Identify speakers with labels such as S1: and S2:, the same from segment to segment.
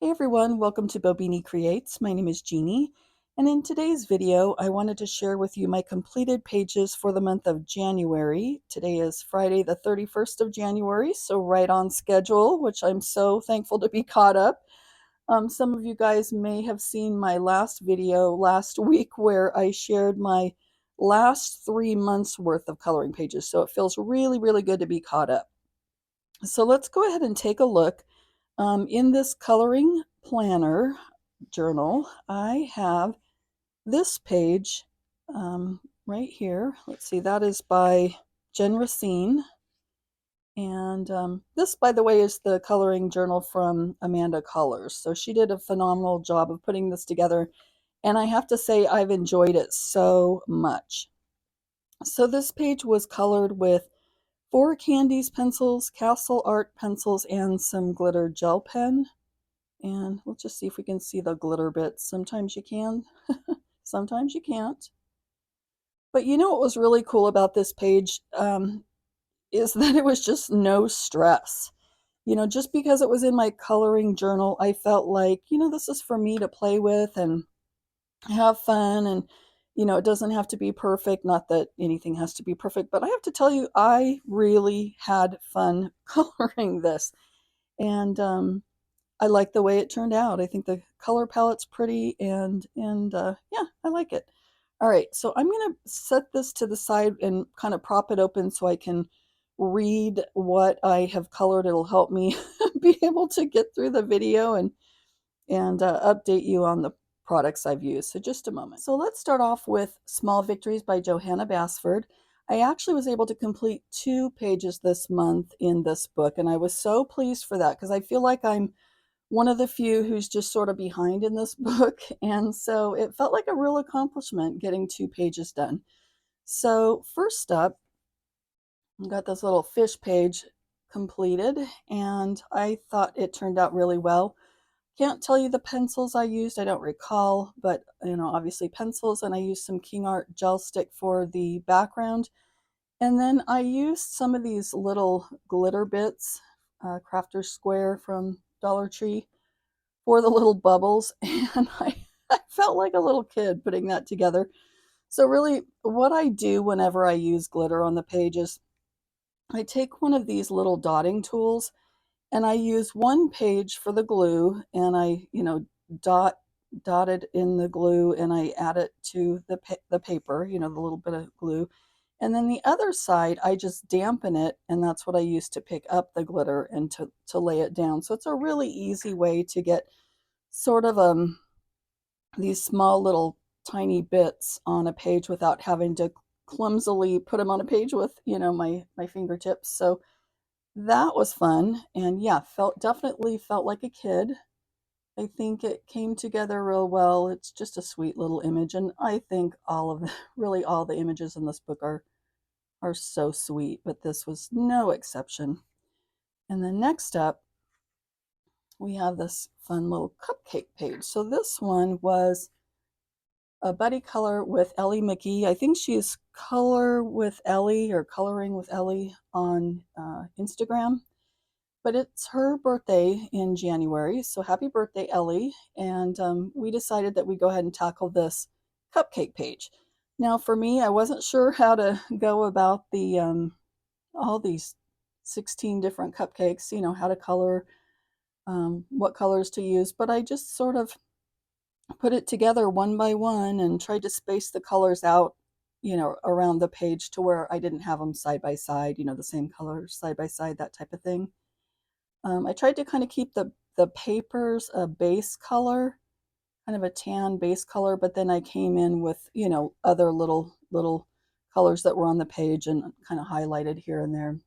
S1: Hey everyone, welcome to Bobini Creates. My name is Jeannie, and in today's video I wanted to share with you my completed pages for the month of January. Today is Friday the 31st of January, so right on schedule, which I'm so thankful to be caught up. Some of you guys may have seen my last video last week where I shared my last 3 months worth of coloring pages, so it feels really, really good to be caught up. So let's go ahead and take a look. In this coloring planner journal, I have this page right here. Let's see, that is by Jen Racine. And this, by the way, is the coloring journal from Amanda Colors. So she did a phenomenal job of putting this together. And I have to say, I've enjoyed it so much. So this page was colored with 4 Candies pencils, Castle Art pencils, and some glitter gel pen. And let's just see if we can see the glitter bits. Sometimes you can, sometimes you can't. But you know what was really cool about this page is that it was just no stress. You know, just because it was in my coloring journal, I felt like, you know, this is for me to play with and have fun. And, you know, it doesn't have to be perfect. Not that anything has to be perfect, but I have to tell you, I really had fun coloring this. And I like the way it turned out. I think the color palette's pretty and yeah, I like it. All right, so I'm gonna set this to the side and kind of prop it open so I can read what I have colored. It'll help me be able to get through the video and update you on the products I've used. So just a moment. So let's start off with Small Victories by Johanna Basford. I actually was able to complete 2 pages this month in this book, and I was so pleased for that because I feel like I'm one of the few who's just sort of behind in this book. And so it felt like a real accomplishment getting 2 pages done. So first up, I got this little fish page completed, and I thought it turned out really well. Can't tell you the pencils I used, I don't recall, but you know, obviously pencils, and I used some King Art gel stick for the background. And then I used some of these little glitter bits, Crafter's Square from Dollar Tree, for the little bubbles. And I felt like a little kid putting that together. So really what I do whenever I use glitter on the page is I take one of these little dotting tools and I use one page for the glue, and I, you know, dot it in the glue, and I add it to the paper, you know, the little bit of glue. And then the other side, I just dampen it, and that's what I use to pick up the glitter and to lay it down. So it's a really easy way to get sort of these small little tiny bits on a page without having to clumsily put them on a page with, you know, my fingertips. So that was fun, and yeah, definitely felt like a kid. I think it came together real well. It's just a sweet little image, and I think all of the, really all the images in this book are so sweet, but this was no exception. And then next up, we have this fun little cupcake page. So this one was a buddy color with Ellie McGee. I think she's color with Ellie or coloring with Ellie on Instagram. But it's her birthday in January, so happy birthday, Ellie. And we decided that we'd go ahead and tackle this cupcake page. Now, for me, I wasn't sure how to go about the all these 16 different cupcakes, you know, how to color, what colors to use, but I just sort of put it together one by one and tried to space the colors out, you know, around the page to where I didn't have them side by side, you know, the same color side by side, that type of thing. I tried to kind of keep the papers a base color, kind of a tan base color, but then I came in with, you know, other little colors that were on the page and kind of highlighted here and there.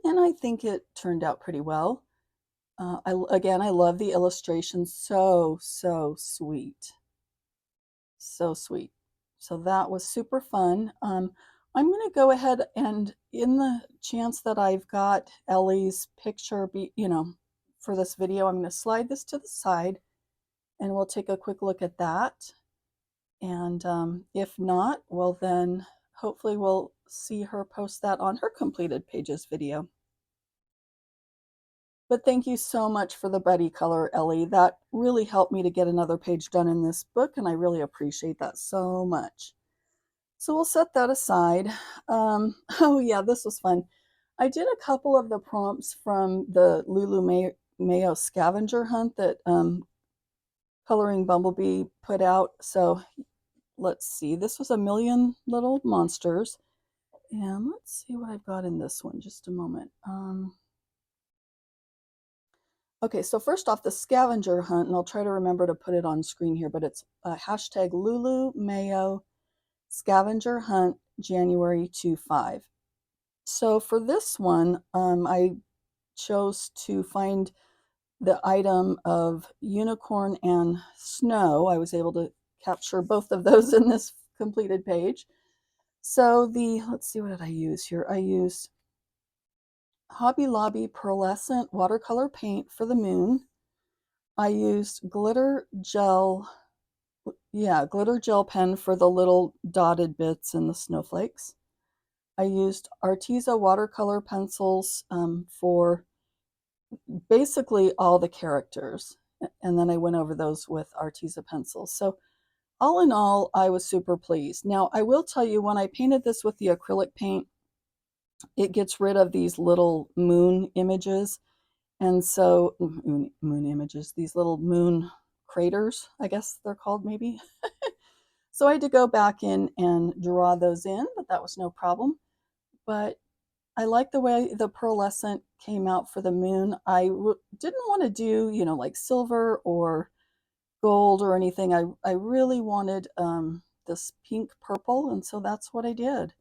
S1: And I think it turned out pretty well. Again, I love the illustration. So sweet. So sweet. So that was super fun. I'm going to go ahead and, in the chance that I've got Ellie's picture, you know, for this video, I'm going to slide this to the side and we'll take a quick look at that. And if not, well then hopefully we'll see her post that on her completed pages video. But thank you so much for the buddy color, Ellie. That really helped me to get another page done in this book, and I really appreciate that so much. So we'll set that aside. Oh yeah, this was fun. I did a couple of the prompts from the Lulu Mayo scavenger hunt that Coloring Bumblebee put out. So let's see. This was a million little monsters. And let's see what I've got in this one. Just a moment. Okay, so first off, the scavenger hunt, and I'll try to remember to put it on screen here, but it's hashtag Lulu Mayo scavenger hunt January 25. So for this one, I chose to find the item of unicorn and snow. I was able to capture both of those in this completed page. So let's see, what did I use here? I used Hobby Lobby pearlescent watercolor paint for the moon. I used glitter gel pen for the little dotted bits and the snowflakes. I used Arteza watercolor pencils for basically all the characters. And then I went over those with Arteza pencils. So all in all, I was super pleased. Now, I will tell you, when I painted this with the acrylic paint, it gets rid of these little moon images. And so, moon images, these little moon craters, I guess they're called maybe. So I had to go back in and draw those in, but that was no problem. But I like the way the pearlescent came out for the moon. I didn't want to do, like silver or gold or anything. I really wanted this pink purple, and so that's what I did.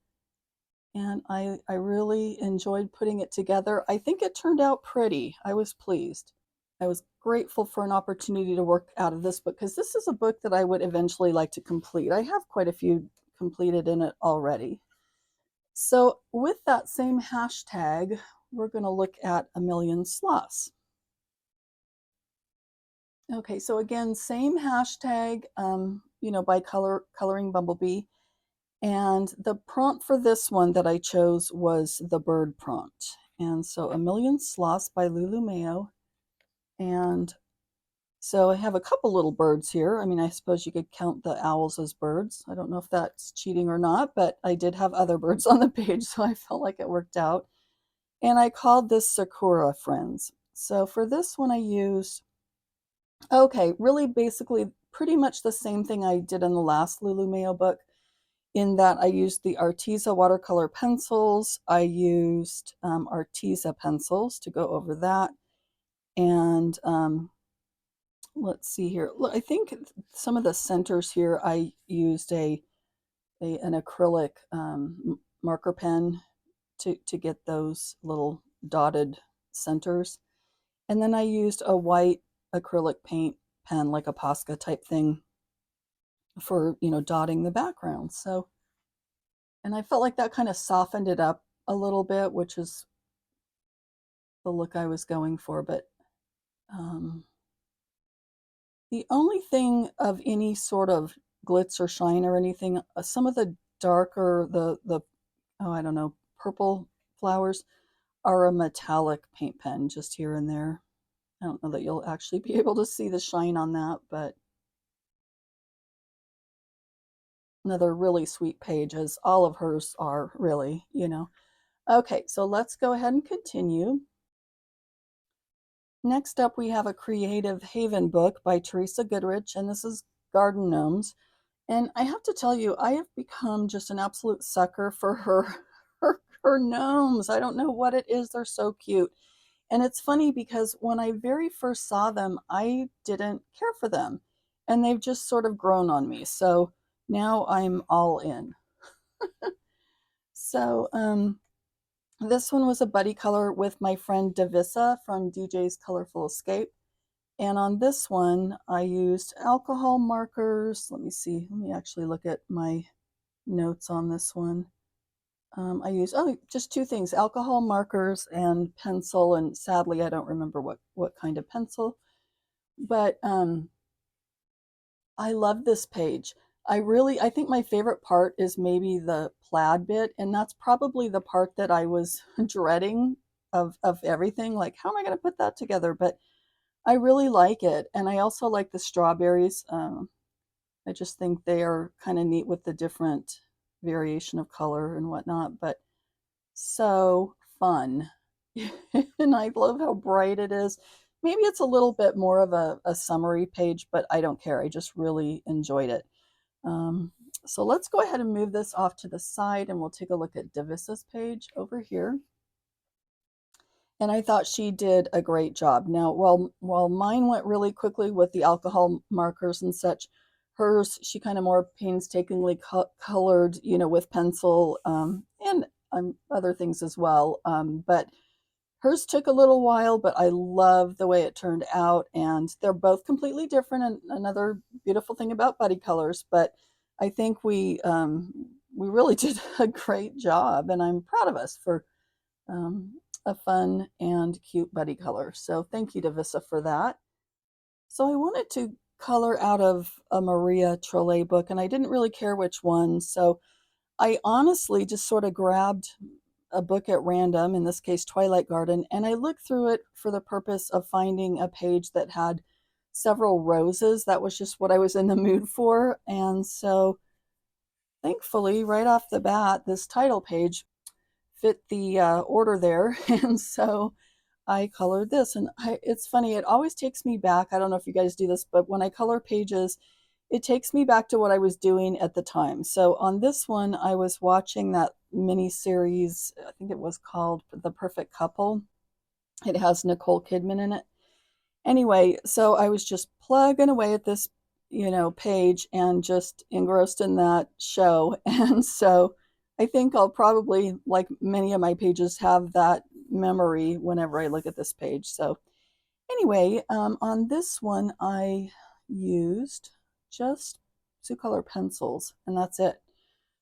S1: And I really enjoyed putting it together. I think it turned out pretty. I was pleased. I was grateful for an opportunity to work out of this book, because this is a book that I would eventually like to complete. I have quite a few completed in it already. So with that same hashtag, we're going to look at A Million Sloths. Okay, so again, same hashtag, by Coloring Bumblebee. And the prompt for this one that I chose was the bird prompt. And so A Million Sloths by Lulu Mayo. And so I have a couple little birds here. I mean, I suppose you could count the owls as birds. I don't know if that's cheating or not, but I did have other birds on the page, so I felt like it worked out. And I called this Sakura Friends. So for this one, I used, okay, really basically pretty much the same thing I did in the last Lulu Mayo book, in that I used the Arteza watercolor pencils. I used Arteza pencils to go over that. And let's see here. Look, I think some of the centers here, I used an acrylic marker pen to get those little dotted centers. And then I used a white acrylic paint pen, like a Posca type thing, for, dotting the background. So, and I felt like that kind of softened it up a little bit, which is the look I was going for. But the only thing of any sort of glitz or shine or anything, some of the darker, oh, I don't know, purple flowers are a metallic paint pen just here and there. I don't know that you'll actually be able to see the shine on that, but another really sweet page, as all of hers are, really. Okay, so let's go ahead and continue. Next up, we have a Creative Haven book by Teresa Goodrich, and this is Garden Gnomes. And I have to tell you, I have become just an absolute sucker for her gnomes. I don't know what it is. They're so cute. And it's funny because when I very first saw them, I didn't care for them. And they've just sort of grown on me. So now I'm all in. So this one was a buddy color with my friend Davissa from DJ's Colorful Escape. And on this one, I used alcohol markers. Let me see. Let me actually look at my notes on this one. I used, just two things, alcohol markers and pencil. And sadly, I don't remember what kind of pencil. But I love this page. I think my favorite part is maybe the plaid bit. And that's probably the part that I was dreading of everything. Like, how am I going to put that together? But I really like it. And I also like the strawberries. I just think they are kind of neat with the different variation of color and whatnot, but so fun. And I love how bright it is. Maybe it's a little bit more of a summary page, but I don't care. I just really enjoyed it. Um, so let's go ahead and move this off to the side and we'll take a look at Davissa's page over here. And I thought she did a great job. Now, while mine went really quickly with the alcohol markers and such, hers, she kind of more painstakingly colored, with pencil, and other things as well. But hers took a little while, but I love the way it turned out. And they're both completely different. And another beautiful thing about buddy colors, but I think we really did a great job, and I'm proud of us for a fun and cute buddy color. So thank you to Vissa for that. So I wanted to color out of a Maria Trolle book, and I didn't really care which one. So I honestly just sort of grabbed a book at random, in this case Twilight Garden, and I looked through it for the purpose of finding a page that had several roses. That was just what I was in the mood for. And so thankfully, right off the bat, this title page fit the order there. And so I colored this. And it's funny, it always takes me back. I don't know if you guys do this, but when I color pages, it takes me back to what I was doing at the time. So on this one, I was watching that mini series, I think it was called The Perfect Couple. It has Nicole Kidman in it. Anyway, so I was just plugging away at this, page and just engrossed in that show. And so I think I'll probably, like many of my pages, have that memory whenever I look at this page. So anyway, on this one, I used just two color pencils, and that's it.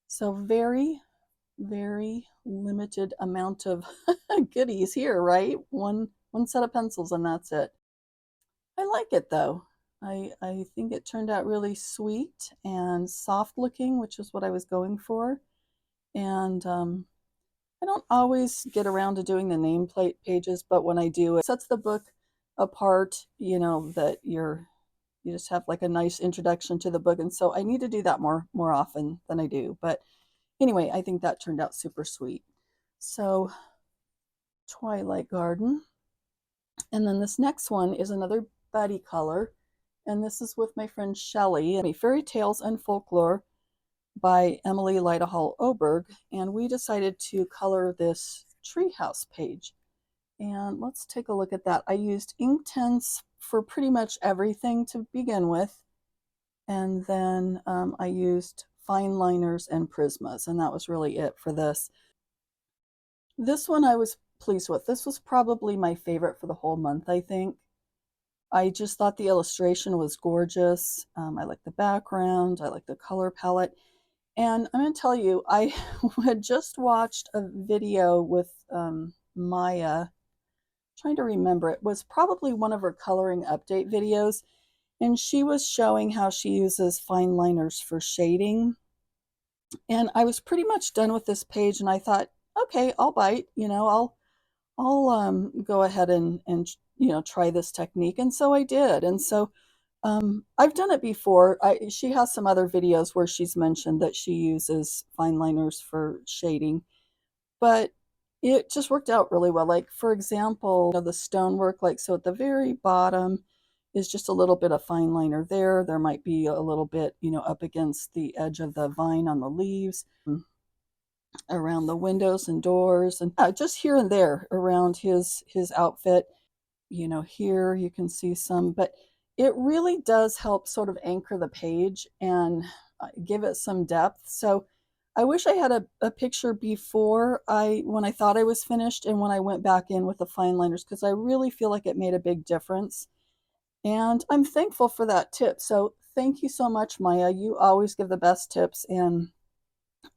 S1: So very, very limited amount of goodies here, right? One set of pencils, and that's it. I like it though. I think it turned out really sweet and soft looking, which is what I was going for. And I don't always get around to doing the nameplate pages, but when I do, it sets the book apart, that you just have like a nice introduction to the book. And so I need to do that more often than I do. But anyway, I think that turned out super sweet. So Twilight Garden. And then this next one is another buddy color. And this is with my friend Shelley, Fairy Tales and Folklore by Emily Lidahall Oberg. And we decided to color this treehouse page. And let's take a look at that. I used Inktense for pretty much everything to begin with. And then I used fine liners and Prismas, and that was really it for this. This one I was pleased with. This was probably my favorite for the whole month, I think. I just thought the illustration was gorgeous. I like the background. I like the color palette. And I'm going to tell you, I had just watched a video with Maya, trying to remember. It was probably one of her coloring update videos. And she was showing how she uses fine liners for shading. And I was pretty much done with this page, and I thought, okay, I'll bite. I'll go ahead and try this technique. And so I did. And so I've done it before. She has some other videos where she's mentioned that she uses fine liners for shading, but it just worked out really well. Like, for example, the stonework, like, so at the very bottom is just a little bit of fine liner there. There might be a little bit, up against the edge of the vine on the leaves, around the windows and doors, and just here and there around his outfit. Here you can see some, but it really does help sort of anchor the page and give it some depth. So I wish I had a picture before when I thought I was finished and when I went back in with the fine liners, because I really feel like it made a big difference. And I'm thankful for that tip. So thank you so much, Maya. You always give the best tips. And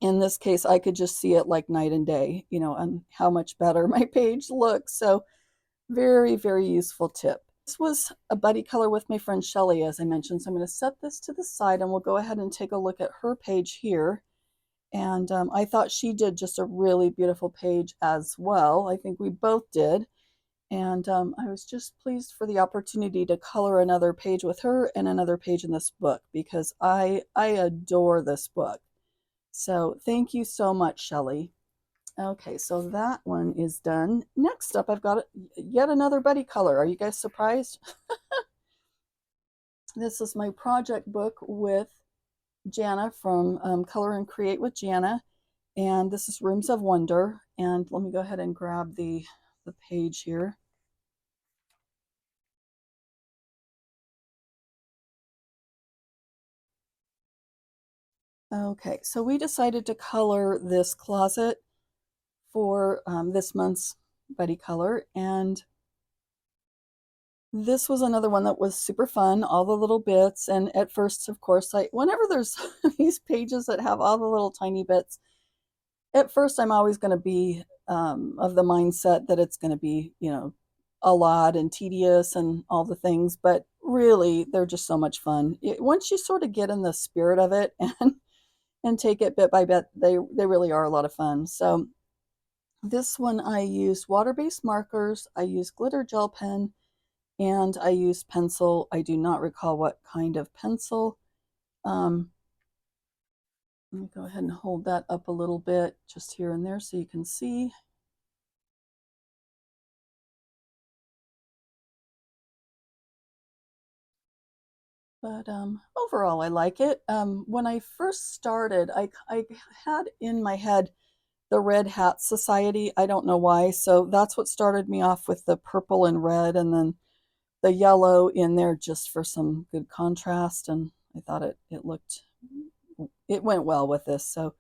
S1: in this case, I could just see it like night and day, on how much better my page looks. So very, very useful tip. This was a buddy color with my friend Shelley, as I mentioned. So I'm going to set this to the side and we'll go ahead and take a look at her page here. And I thought she did just a really beautiful page as well. I think we both did. And I was just pleased for the opportunity to color another page with her and another page in this book because I adore this book. So thank you so much, Shelley. Okay, so that one is done. Next up, I've got yet another buddy color. Are you guys surprised? This is my project book with Jana from Color and Create with Jana. And this is Rooms of Wonder. And let me go ahead and grab the page here. Okay, so we decided to color this closet for this month's buddy color. And this was another one that was super fun, all the little bits. And at first, of course, whenever there's these pages that have all the little tiny bits, at first I'm always going to be of the mindset that it's going to be, a lot and tedious and all the things. But really, they're just so much fun. Once you sort of get in the spirit of it and take it bit by bit, they really are a lot of fun. So this one I used water-based markers, I used glitter gel pen, and I used pencil. I do not recall what kind of pencil. Let me go ahead and hold that up a little bit just here and there so you can see. But overall, I like it. When I first started, I had in my head the Red Hat Society. I don't know why. So that's what started me off with the purple and red, and then the yellow in there just for some good contrast. And I thought it went well with this. So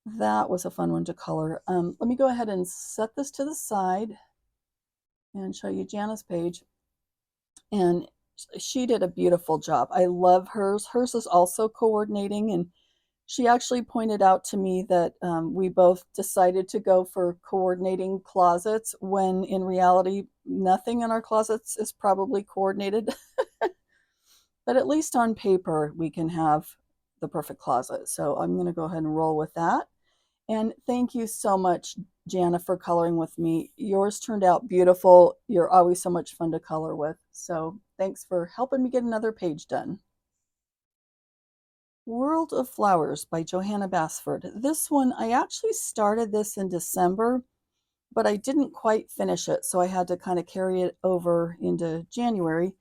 S1: that was a fun one to color. Let me go ahead and set this to the side and show you Jana's page. And she did a beautiful job. I love hers. Hers is also coordinating, and she actually pointed out to me that we both decided to go for coordinating closets when in reality, nothing in our closets is probably coordinated. But at least on paper, we can have the perfect closet. So I'm going to go ahead and roll with that. And thank you so much, Jana, for coloring with me. Yours turned out beautiful. You're always so much fun to color with. So thanks for helping me get another page done. World of Flowers by Johanna Basford. This one, I actually started this in December, but I didn't quite finish it, so I had to kind of carry it over into January.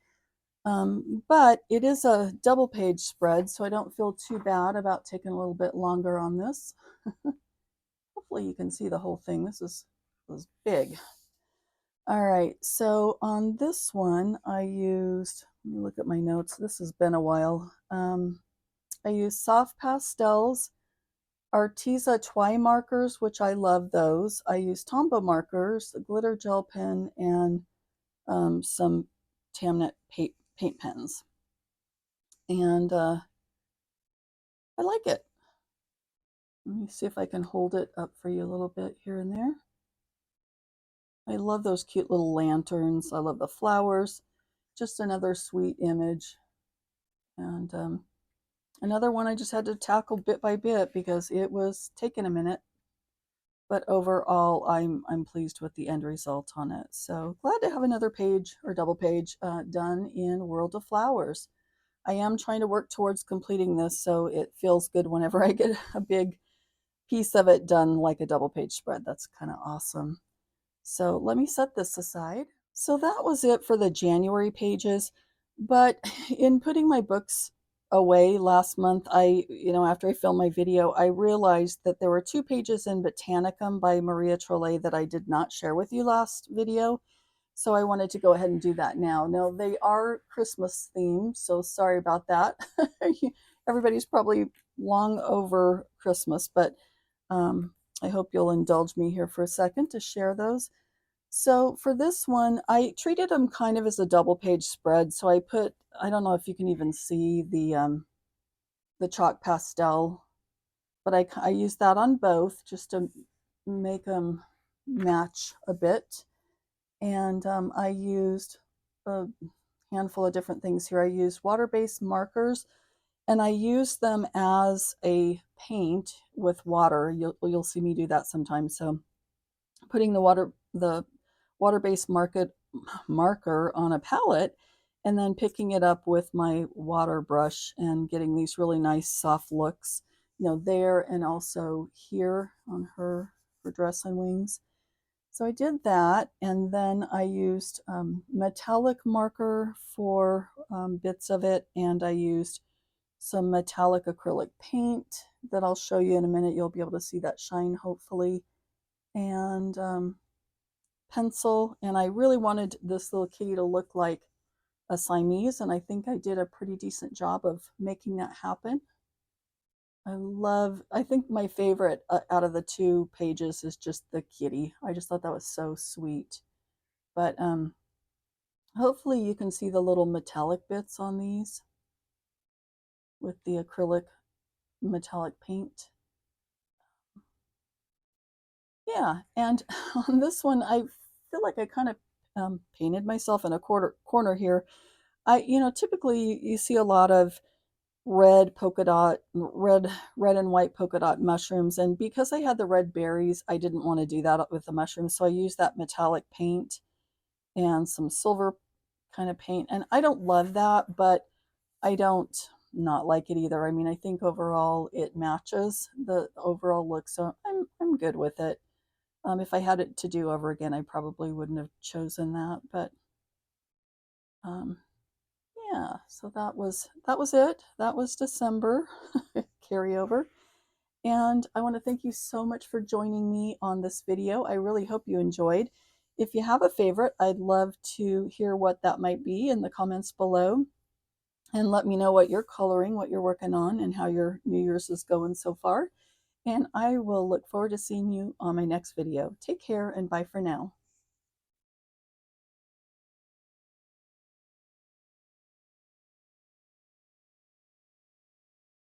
S1: But it is a double page spread, so I don't feel too bad about taking a little bit longer on this. Hopefully you can see the whole thing. This was big. All right, so on this one, I used, let me look at my notes. This has been a while. I used soft pastels, Arteza Twi markers, which I love those. I used Tombow markers, a glitter gel pen, and some Tamnet paint pens. And I like it. Let me see if I can hold it up for you a little bit here and there. I love those cute little lanterns. I love the flowers. Just another sweet image. And another one I just had to tackle bit by bit because it was taking a minute. But overall, I'm pleased with the end result on it. So glad to have another page or double page done in World of Flowers. I am trying to work towards completing this, so it feels good whenever I get a big piece of it done like a double page spread. That's kind of awesome. So let me set this aside. So that was it for the January pages. But in putting my books away last month, after I filmed my video, I realized that there were 2 pages in Botanicum by Maria Trollet that I did not share with you last video. So I wanted to go ahead and do that now. Now, they are Christmas themed, so sorry about that. Everybody's probably long over Christmas, but I hope you'll indulge me here for a second to share those. So for this one, I treated them kind of as a double page spread. So I don't know if you can even see the chalk pastel, but I used that on both just to make them match a bit. And I used a handful of different things here. I used water-based markers,
S2: And I use them as a paint with water. You'll see me do that sometimes. So putting the water-based marker on a palette and then picking it up with my water brush and getting these really nice soft looks, there and also here on her dress and wings. So I did that, and then I used metallic marker for bits of it, and I used some metallic acrylic paint that I'll show you in a minute. You'll be able to see that shine hopefully, and pencil. And I really wanted this little kitty to look like a Siamese, and I think I did a pretty decent job of making that happen. I think my favorite out of the two pages is just the kitty. I just thought that was so sweet. But hopefully you can see the little metallic bits on these with the acrylic metallic paint. Yeah, and on this one, I feel like I kind of painted myself in a corner here. Typically you see a lot of red and white polka dot mushrooms, and because I had the red berries, I didn't want to do that with the mushrooms, so I used that metallic paint and some silver kind of paint. And I don't love that, but I don't not like it either. I mean, I think overall it matches the overall look, so I'm good with it. If I had it to do over again, I probably wouldn't have chosen that, but um, yeah. So that was it. That was December carryover, and I want to thank you so much for joining me on this video. I really hope you enjoyed. If you have a favorite, I'd love to hear what that might be in the comments below, and let me know what you're coloring, what you're working on, and how your New Year's is going so far. And I will look forward to seeing you on my next video. Take care and bye for now.